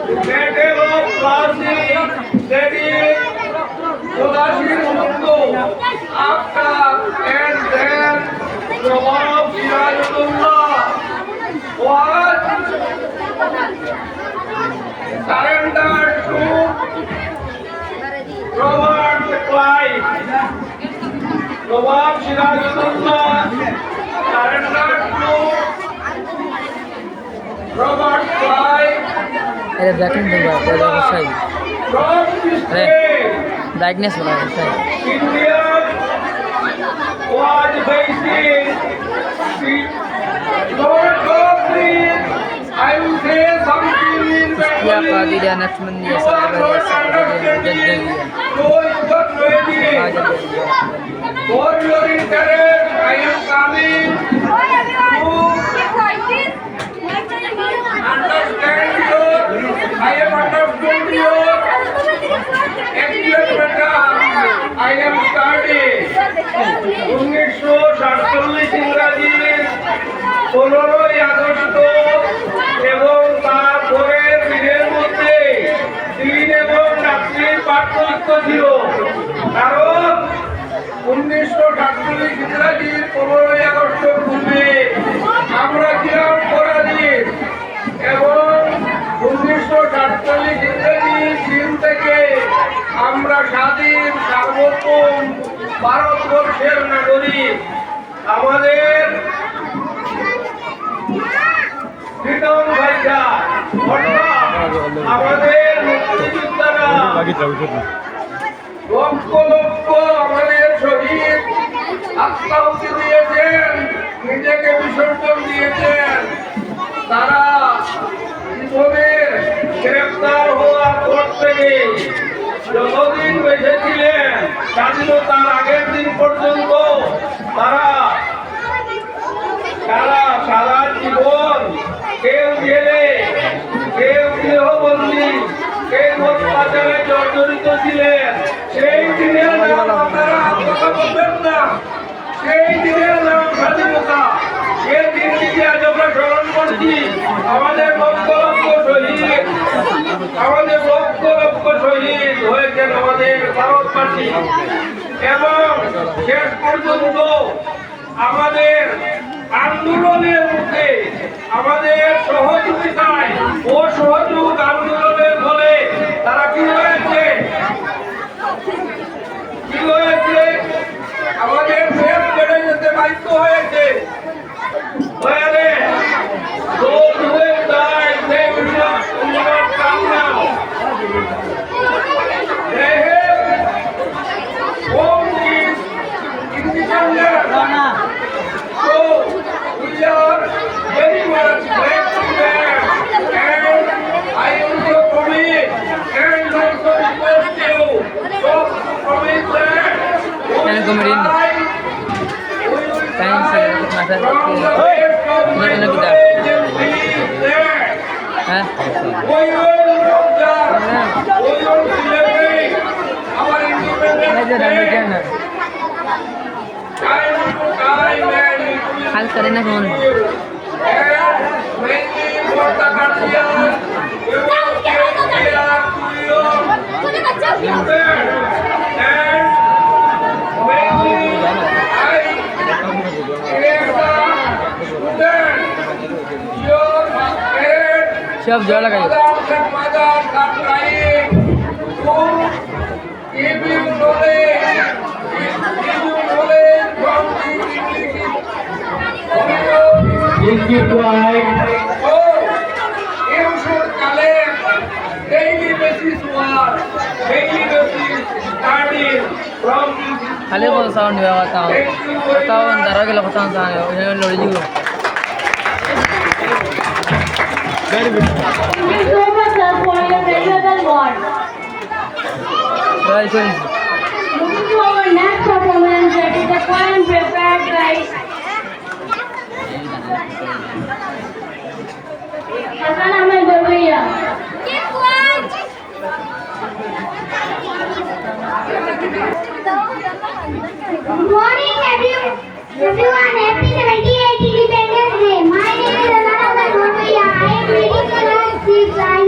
battle of Plassey, that is Kodashir Mundu, after and then Nawab Sirajullah was surrendered to Robert Clive. Nawab Sirajullah surrendered to Robert Clive. अरे bracket दूंगा तेरा सही From this अरे day, brightness बढ़ा सही India was facing the Lord of the, I will say something in या Bengali. Qadir या नक्शबंदी या You सारा are not understanding. So is not ready. For your interest, I am coming to understand your, I have understood your excellent matter. I am studying 1947 ইংরাজির 15ই August এবং তারপরের দিনের মধ্যে দিন এবং রাত্রির পার্থক্য ছিল, কারণ 1947 ইংরাজির 15ই আগস্ট পূর্বে আমরা ছিলাম পরাধীন এবং 1947 ইংরেজি দিন থেকে আমরা স্বাধীন সার্বভৌম ভারতবর্ষের নাগরিক। আমাদের ফ্রিডম ফাইটার অর্থাৎ আমাদের মুক্তিযোদ্ধারা লক্ষ লক্ষ আমাদের শহীদ আত্মাহুতি দিয়েছেন, নিজেকে বিসর্জন দিয়েছেন। তারা জীবনের গ্রেফতার হওয়ার পর থেকে যতদিন বেঁচে ছিলেন স্বাধীনতার আগের দিন পর্যন্ত তারা সারা জীবন কেউ জেলে, কেউ গৃহবন্দী, কেউ অত্যাচারে জর্জরিত ছিলেন। সেই দিনের নাম আপনারা কথা বলবেন না, সেই দিনের নাম স্বাধীনতা। সেই দিনটিকে আজ আমরা স্মরণ করছি। আমাদের লক্ষ লক্ষ শহীদ, আমাদের লক্ষ লক্ষ শহীদ হয়েছেন আমাদের ভারতবাসী এবং শেষ পর্যন্ত আমাদের আন্দোলনের মধ্যে আমাদের সহযোগিতায় ও সহযোগ আন্দোলনের ফলে তারা কি হয়েছে আমাদের দেশ বেড়ে যেতে বাধ্য হয়েছে। Those who have died, they will not come now. They have won this independence. So we are very much grateful to them, and I also promise and also request you to promise that Can you come in? Thanks, Huh? we will celebrate our independence day. Time to time and it will हाल करें ना कौन and mainly for the Guardian, we will take care to your children and mainly I create the student, your parents, सब जोड़ लगाइए fathers and mothers are trying to give you knowledge, from the English. So, you should collect daily basis work, daily basis study from this. खाली को sound में बताओ बताओ अंदर के लोग बताओ कहाँ है ये लोग जी को Thank you so much, sir, for your valuable words. Right Moving to our next performance, that is the poem prepared by Hasan Ahmed Gurbiya. Good morning, everyone. Happy 78th Independence Day. My name is Hasan Ahmed Gurbiya. I am reading class 6.